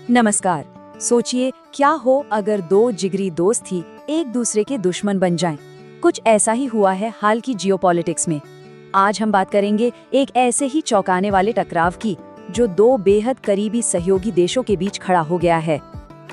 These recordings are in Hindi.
नमस्कार। सोचिए क्या हो अगर दो जिगरी दोस्त ही एक दूसरे के दुश्मन बन जाएं। कुछ ऐसा ही हुआ है हाल की जियोपॉलिटिक्स में। आज हम बात करेंगे एक ऐसे ही चौंकाने वाले टकराव की जो दो बेहद करीबी सहयोगी देशों के बीच खड़ा हो गया है।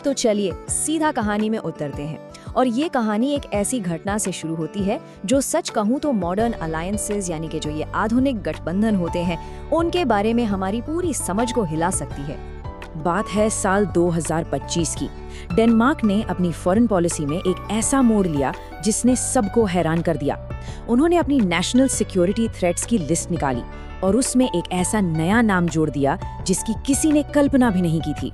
तो चलिए सीधा कहानी में उतरते हैं। और ये कहानी एक ऐसी घटना से शुरू होती है जो सच कहूँ तो मॉडर्न अलायंसेस यानी कि जो ये आधुनिक गठबंधन होते हैं उनके बारे में हमारी पूरी समझ को हिला सकती है। बात है साल 2025 की। डेनमार्क ने अपनी फॉरेन पॉलिसी में एक ऐसा मोड़ लिया जिसने सबको हैरान कर दिया। उन्होंने अपनी नेशनल सिक्योरिटी थ्रेट्स की लिस्ट निकाली और उसमें एक ऐसा नया नाम जोड़ दिया जिसकी किसी ने कल्पना भी नहीं की थी।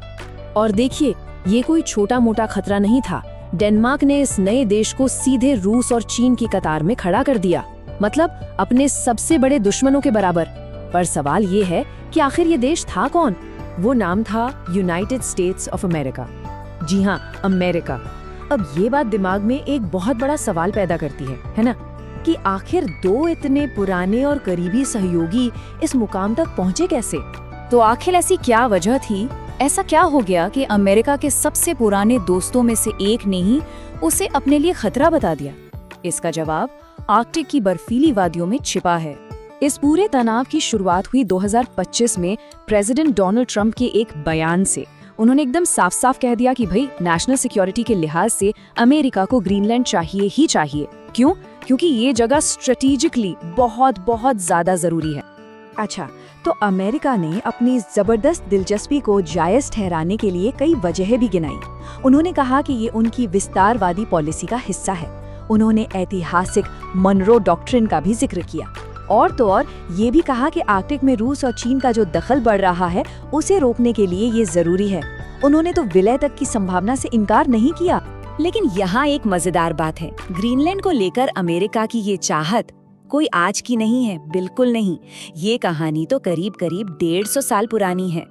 और देखिए, ये कोई छोटा मोटा खतरा नहीं था। डेनमार्क ने इस नए देश को सीधे रूस और चीन की कतार में खड़ा कर दिया, मतलब अपने सबसे बड़े दुश्मनों के बराबर। पर सवाल ये है कि आखिर ये देश था कौन? वो नाम था यूनाइटेड स्टेट्स ऑफ अमेरिका। जी हाँ, अमेरिका। अब ये बात दिमाग में एक बहुत बड़ा सवाल पैदा करती है ना, कि आखिर दो इतने पुराने और करीबी सहयोगी इस मुकाम तक पहुंचे कैसे? तो आखिर ऐसी क्या वजह थी? ऐसा क्या हो गया कि अमेरिका के सबसे पुराने दोस्तों में से एक ने ही उसे अपने लिए खतरा बता दिया? इसका जवाब आर्कटिक की बर्फीली वादियों में छिपा है। इस पूरे तनाव की शुरुआत हुई 2025 में प्रेसिडेंट डोनाल्ड ट्रंप के एक बयान से। उन्होंने एकदम साफ साफ कह दिया कि भाई नेशनल सिक्योरिटी के लिहाज से अमेरिका को ग्रीनलैंड चाहिए ही चाहिए। क्यों? क्योंकि ये जगह स्ट्रेटेजिकली बहुत बहुत ज्यादा जरूरी है। अच्छा, तो अमेरिका ने अपनी जबरदस्त दिलचस्पी को जायज ठहराने के लिए कई वजहें भी गिनाई। उन्होंने कहा कि ये उनकी विस्तारवादी पॉलिसी का हिस्सा है। उन्होंने ऐतिहासिक मनरो डॉक्ट्रिन का भी जिक्र किया और तो और ये भी कहा कि आर्कटिक में रूस और चीन का जो दखल बढ़ रहा है उसे रोकने के लिए ये जरूरी है। उन्होंने तो विलय तक की संभावना से इनकार नहीं किया। लेकिन यहाँ एक मजेदार बात है, ग्रीनलैंड को लेकर अमेरिका की ये चाहत कोई आज की नहीं है, बिल्कुल नहीं। ये कहानी तो करीब करीब 150 साल पुरानी है।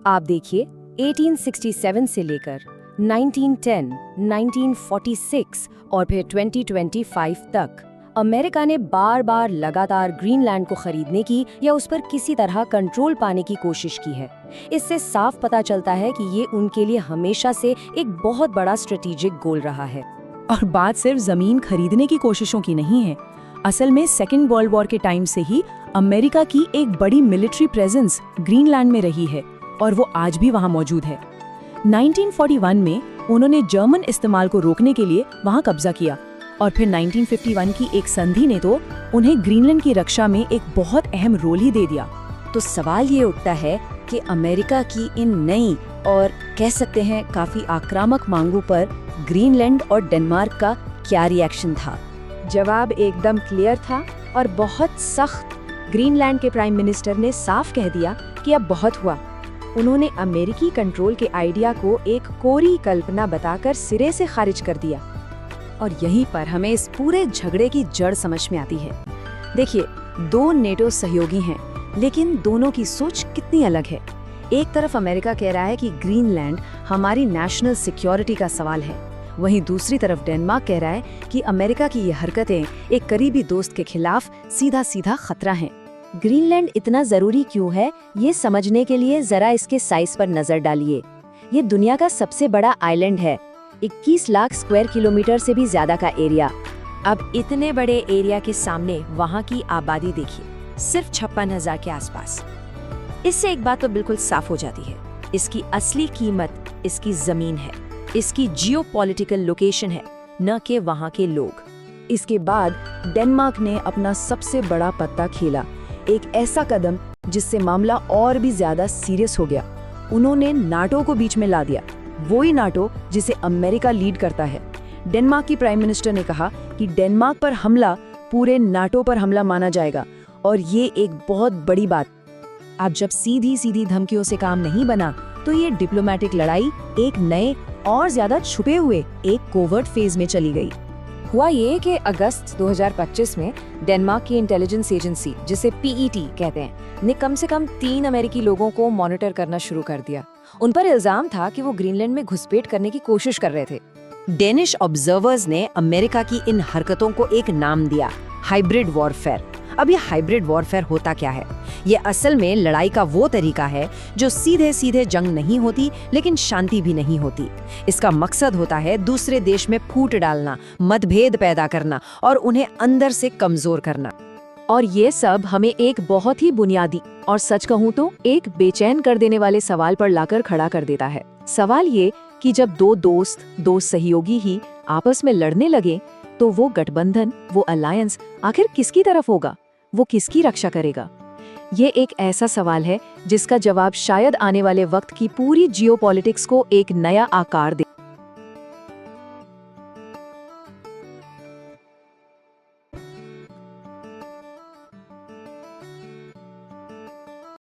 आप देखिए, 1867 से लेकर 1910, 1946 और फिर 2025 तक अमेरिका ने बार बार लगातार ग्रीनलैंड को खरीदने की या उस पर किसी तरह कंट्रोल पाने की कोशिश की है। इससे साफ पता चलता है कि ये उनके लिए हमेशा से एक बहुत बड़ा स्ट्रेटेजिक गोल रहा है। और बात सिर्फ जमीन खरीदने की कोशिशों की नहीं है। असल में सेकेंड वर्ल्ड वॉर के टाइम से ही अमेरिका की एक बड़ी मिलिट्री प्रेजेंस ग्रीनलैंड में रही है और वो आज भी वहाँ मौजूद है। 1941 में उन्होंने जर्मन इस्तेमाल को रोकने के लिए वहाँ कब्जा किया और फिर 1951 की एक संधि ने तो उन्हें ग्रीनलैंड की रक्षा में एक बहुत अहम रोल ही दे दिया। तो सवाल ये उठता है कि अमेरिका की इन नई और कह सकते हैं काफी आक्रामक मांगों पर ग्रीनलैंड और डेनमार्क का क्या रिएक्शन था? जवाब एकदम क्लियर था और बहुत सख्त। ग्रीनलैंड के प्राइम मिनिस्टर ने साफ कह दिया कि अब बहुत हुआ। उन्होंने अमेरिकी कंट्रोल के आइडिया को एक कोरी कल्पना बताकर सिरे से खारिज कर दिया। और यहीं पर हमें इस पूरे झगड़े की जड़ समझ में आती है। देखिए, दो नेटो सहयोगी हैं, लेकिन दोनों की सोच कितनी अलग है। एक तरफ अमेरिका कह रहा है कि ग्रीनलैंड हमारी नेशनल सिक्योरिटी का सवाल है, वहीं दूसरी तरफ डेनमार्क कह रहा है कि अमेरिका की ये हरकतें एक करीबी दोस्त के खिलाफ सीधा सीधा खतरा हैं। ग्रीनलैंड इतना जरूरी क्यों है, ये समझने के लिए जरा इसके साइज पर नजर डालिए। ये दुनिया का सबसे बड़ा आइलैंड है, 21 लाख स्क्वायर किलोमीटर से भी ज्यादा का एरिया। अब इतने बड़े एरिया के सामने वहाँ की आबादी देखिए, सिर्फ 56,000 के आसपास। इससे एक बात तो बिल्कुल साफ हो जाती है, इसकी असली कीमत इसकी जमीन है, इसकी जियोपॉलिटिकल लोकेशन है, न कि वहाँ के लोग। इसके बाद डेनमार्क ने अपना सबसे बड़ा पत्ता खेला, एक ऐसा कदम जिससे मामला और भी ज्यादा सीरियस हो गया। उन्होंने नाटो को बीच में ला दिया, वही नाटो जिसे अमेरिका लीड करता है। डेनमार्क की प्राइम मिनिस्टर ने कहा कि डेनमार्क पर हमला पूरे नाटो पर हमला माना जाएगा और ये एक बहुत बड़ी बात। अब जब सीधी सीधी धमकियों से काम नहीं बना तो ये डिप्लोमेटिक लड़ाई एक नए और ज्यादा छुपे हुए एक कोवर्ट फेज में चली गई। हुआ ये कि अगस्त 2025 में डेनमार्क की इंटेलिजेंस एजेंसी, जिसे पीईटी कहते हैं, ने कम से कम 3 अमेरिकी लोगों को मॉनिटर करना शुरू कर दिया। उन पर इल्जाम था कि वो ग्रीनलैंड में घुसपैठ करने की कोशिश कर रहे थे। डेनिश ऑब्जर्वर्स ने अमेरिका की इन हरकतों को एक नाम दिया, हाइब्रिड वॉरफेयर। अब ये हाइब्रिड वॉरफेयर होता क्या है? ये असल में लड़ाई का वो तरीका है जो सीधे सीधे जंग नहीं होती लेकिन शांति भी नहीं होती। इसका मकसद होता है दूसरे देश में फूट डालना, मतभेद पैदा करना और उन्हें अंदर से कमजोर करना। और ये सब हमें एक बहुत ही बुनियादी और सच कहूँ तो एक बेचैन कर देने वाले सवाल पर लाकर खड़ा कर देता है। सवाल ये कि जब दो सहयोगी ही आपस में लड़ने लगे तो वो गठबंधन, वो अलायंस आखिर किसकी तरफ होगा? वो किसकी रक्षा करेगा? ये एक ऐसा सवाल है जिसका जवाब शायद आने वाले वक्त की पूरी जियोपॉलिटिक्स को एक नया आकार दे।